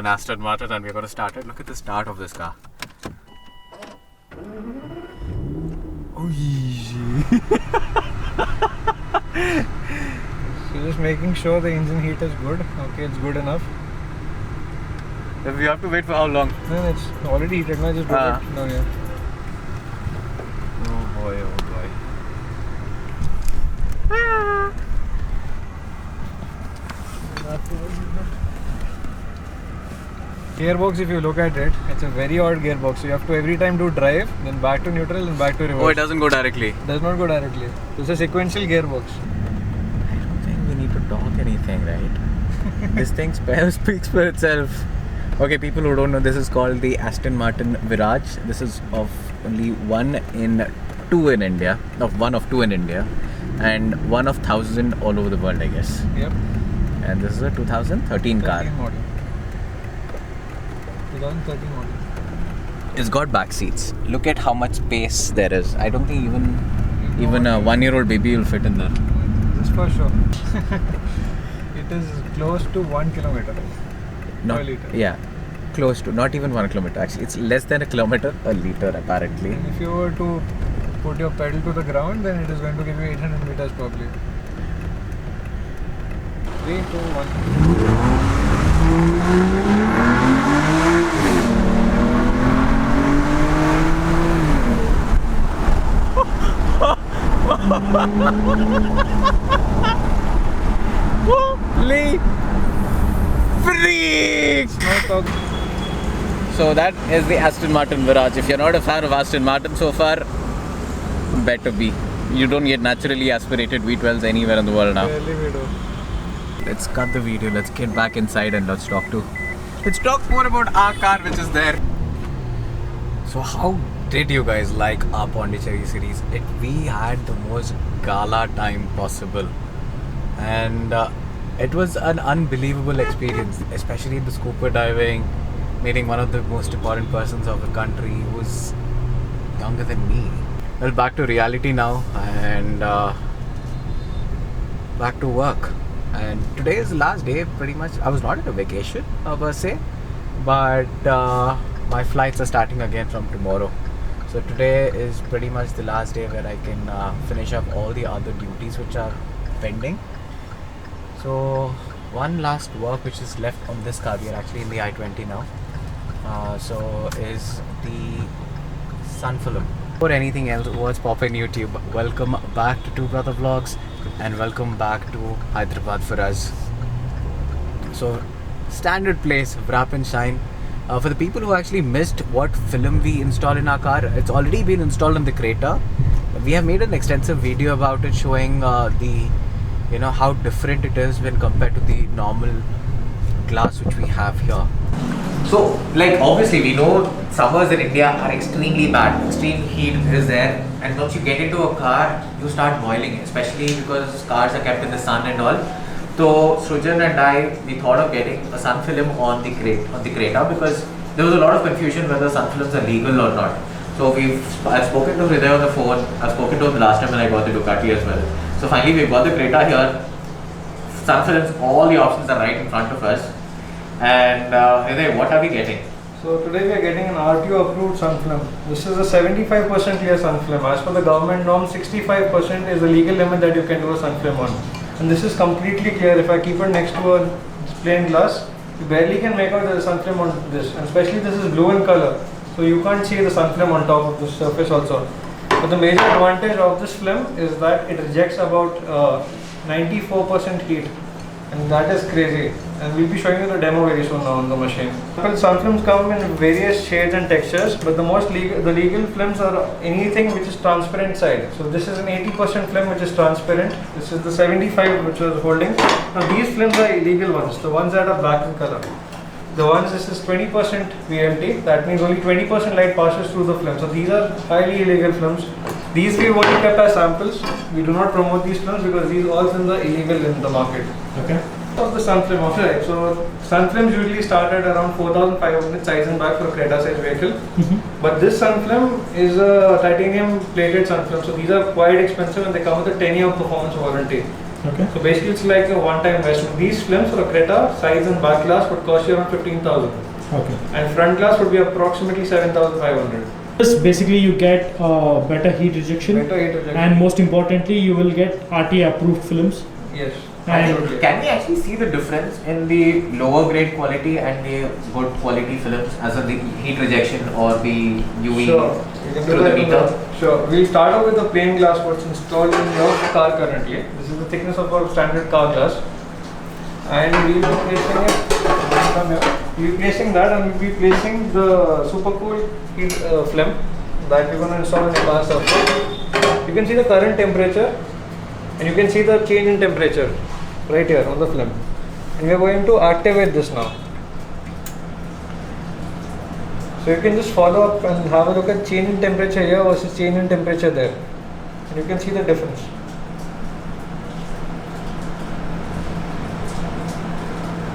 an Aston Martin and we're going to start it. Look at the start of this car. Oh, So just making sure the engine heat is good. Okay, it's good enough. We have to wait for how long? No, it's already heated. No, just do it. No, yeah. Oh boy, oh boy. Gearbox, if you look at it, it's a very odd gearbox. So you have to every time do drive, then back to neutral, then back to reverse. Oh, it doesn't go directly. It does not go directly. It's a sequential gearbox. I don't think we need to talk anything, right? This thing speaks for itself. Okay, people who don't know, this is called the Aston Martin Virage. This is of only one of two in India, and one of 1,000 all over the world, I guess. Yep. And this is a 2013 car. 2013 model. It's got back seats. Look at how much space there is. I don't think even a 1-year-old baby will fit in there. This for sure. It is close to 1 kilometer. Not, per liter. Yeah, close to, not even 1 kilometer actually. It's less than a kilometer a liter apparently. And if you were to put your pedal to the ground, then it is going to give you 800 meters probably. 3, 2, 1. Holy freak! So that is the Aston Martin Virage. If you're not a fan of Aston Martin so far, better be. You don't get naturally aspirated V12s anywhere in the world now. Barely we do. Let's cut the video. Let's get back inside and let's talk more about our car which is there. So how did you guys like our Pondicherry series? We had the most gala time possible, and it was an unbelievable experience, especially the scuba diving, meeting one of the most important persons of the country who was younger than me. Well, back to reality now, and back to work. And today is the last day, pretty much. I was not on a vacation per se, but my flights are starting again from tomorrow. So today is pretty much the last day where I can finish up all the other duties which are pending. So one last work which is left on this car, we are actually in the I-20 now, so is the sun film. Before anything else, what's poppin' YouTube? Welcome back to Two Brother Vlogs and welcome back to Hyderabad for us. So standard place, wrap and shine. For the people who actually missed what film we install in our car, it's already been installed in the Creta. We have made an extensive video about it showing how different it is when compared to the normal glass which we have here. So, like, obviously we know summers in India are extremely bad. Extreme heat is there, and once you get into a car, you start boiling, especially because cars are kept in the sun and all. So Srujan and I, we thought of getting a sun film on the Creta because there was a lot of confusion whether sun films are legal or not. So I've spoken to Hriday on the phone. I've spoken to him last time when I got the Ducati as well. So finally we've got the Creta here. Sun films, all the options are right in front of us. And Hriday, what are we getting? So today we are getting an RTO approved sun film. This is a 75% clear sun film. As per the government norm, 65% is the legal limit that you can do a sun film on. And this is completely clear. If I keep it next to a plain glass, you barely can make out the sun film on this. And especially this is blue in color, so you can't see the sun film on top of the surface also. But the major advantage of this film is that it rejects about 94% heat. And that is crazy. And we'll be showing you the demo very soon now on the machine. Well, sun films come in various shades and textures, but the legal films are anything which is transparent side. So this is an 80% film which is transparent. This is the 75 which was holding. Now these films are illegal ones, the ones that are black in color. The ones, this is 20% VLT, that means only 20% light passes through the film. So these are highly illegal films. These we only kept as samples. We do not promote these films because these all films are illegal in the market. Okay. Of the sun film, okay. So sun films usually start at around 4,500 size and back for a Creta size vehicle. But this sun film is a titanium plated sun film. So these are quite expensive and they come with a 10-year performance warranty. Okay. So basically it's like a one-time investment. These films for a Creta, sides and back glass would cost you around 15,000. Okay. And front glass would be approximately 7,500. This basically you get better heat rejection. Better heat rejection. And most importantly, you will get RTA approved films. Yes. And can we actually see the difference in the lower grade quality and the good quality films as of the heat rejection or the UV through the meter? Sure. We'll start off with the plain glass what's installed in your car currently. This is the thickness of our standard car glass. And we'll be placing it from here. We'll be placing that and we'll be placing the super cool heat film that we're going to install in the car surface. You can see the current temperature and you can see the change in temperature right here on the film. And we're going to activate this now. So you can just follow up and have a look at change in temperature here versus change in temperature there. And you can see the difference.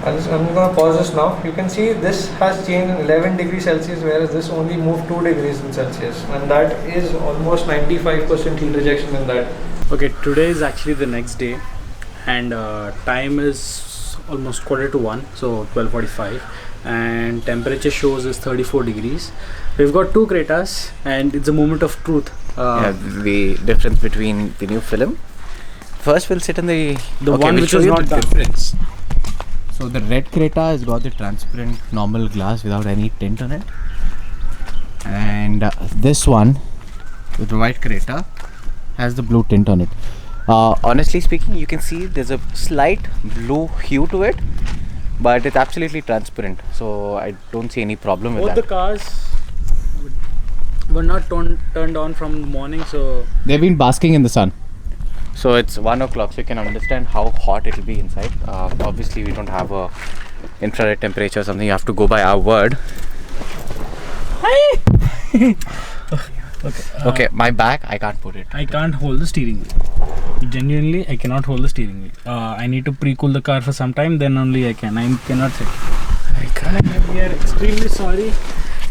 I'm going to pause this now. You can see this has changed in 11 degrees Celsius, whereas this only moved 2 degrees in Celsius. And that is almost 95% heat rejection in that. okay, today is actually the next day, and time is almost 1:45, so 12:45, and temperature shows is 34 degrees. We've got two Cretas, and it's a moment of truth. The difference between the new film. First, we'll sit in the one which is not done. Difference. So the red Creta has got the transparent normal glass without any tint on it, and this one with the white Creta has the blue tint on it. Honestly speaking, you can see there's a slight blue hue to it, but it's absolutely transparent, so I don't see any problem with Both that. the cars were not turned on from the morning, so They've been basking in the sun. So it's 1 o'clock, so you can understand how hot it will be inside. Obviously, we don't have a infrared temperature or something. You have to go by our word. Okay, my back, I can't put it. I can't hold the steering wheel. Genuinely, I cannot hold the steering wheel. I need to pre-cool the car for some time, then only I can. I cannot sit. I can't. We are extremely sorry.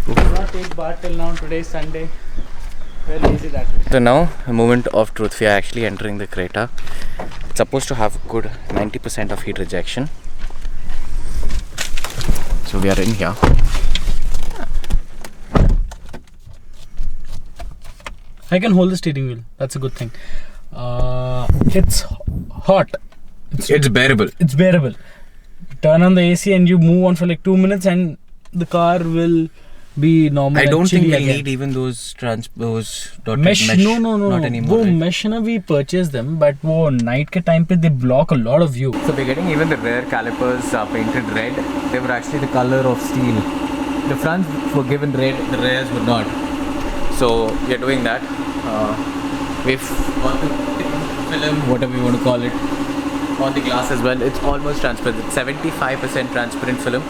We did not take bath till now. Today is Sunday. Very lazy that way. So now, a moment of truth. We are actually entering the Creta. It's supposed to have good 90% of heat rejection. So we are in here. I can hold the steering wheel. That's a good thing. It's hot. It's bearable. It's bearable. Turn on the AC and you move on for like 2 minutes and the car will be normal. I don't think we again. need even those dotted mesh. No. Not anymore. वो Right? mesh ना we purchase them, but वो night के time पे they block a lot of view. So we're getting even the rear calipers painted red. They were actually the color of steel. The fronts were given red, the rears were not. So we are doing that. We've got the film, whatever you want to call it, on the glass as well. It's almost transparent. It's 75% transparent film.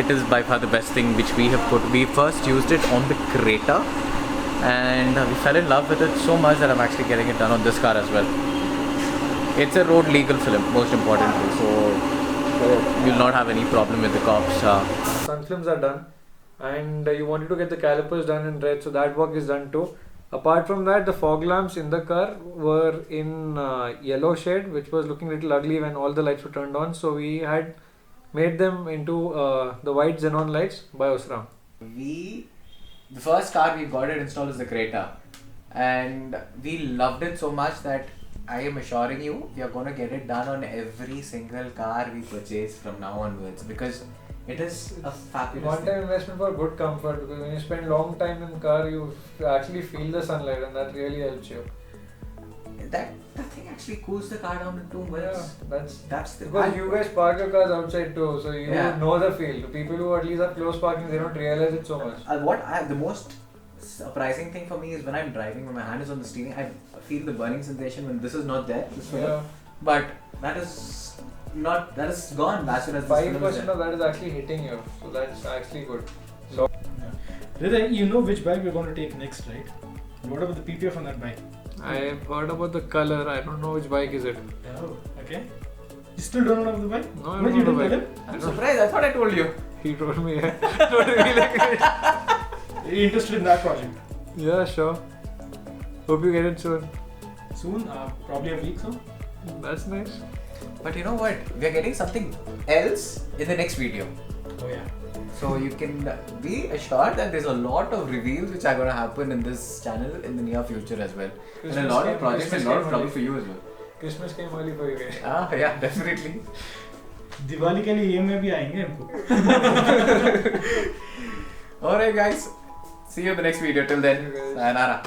It is by far the best thing which we have put. We first used it on the Creta and we fell in love with it so much that I'm actually getting it done on this car as well. It's a road legal film, most importantly, so you'll not have any problem with the cops. Sun films are done, and you wanted to get the calipers done in red, so that work is done too. Apart from that, the fog lamps in the car were in yellow shade, which was looking a little ugly when all the lights were turned on, so we had made them into the white xenon lights by Osram. The first car we got it installed is the Creta, and we loved it so much that I am assuring you, we are going to get it done on every single car we purchase from now onwards, because it is a fabulous One-time investment for good comfort, because when you spend long time in car, you actually feel the sunlight, and that really helps you. That thing actually cools the car down in 2 minutes. Yeah, That's the because you guys park your cars outside too, so you know the feel. The people who at least have close parking, they don't realize it so much. The most surprising thing for me is when I'm driving, when my hand is on the steering, I feel the burning sensation when this is not there. But that is gone as soon as 5% of that is actually hitting you, so that's actually good. So, You know which bike we're going to take next, right? What about the PPF on that bike? I've heard about the color. I don't know which bike is it. Oh, okay. You still don't know about the bike? No, I Why don't you know the didn't bike. tell him? I'm surprised, I thought I told you. He told me. Don't really like it. Are you interested in that project? Yeah, sure. Hope you get it soon. Soon, probably a week so. That's nice. But you know what? We are getting something else in the next video. Oh yeah. So you can be assured that there's a lot of reveals which are going to happen in this channel in the near future as well. And a lot of projects and a lot of trouble for you as well. Christmas came early for you guys. Yeah, definitely. Diwali के लिए EMI भी आएंगे हमको. Alright guys, see you in the next video. Till then, sayonara.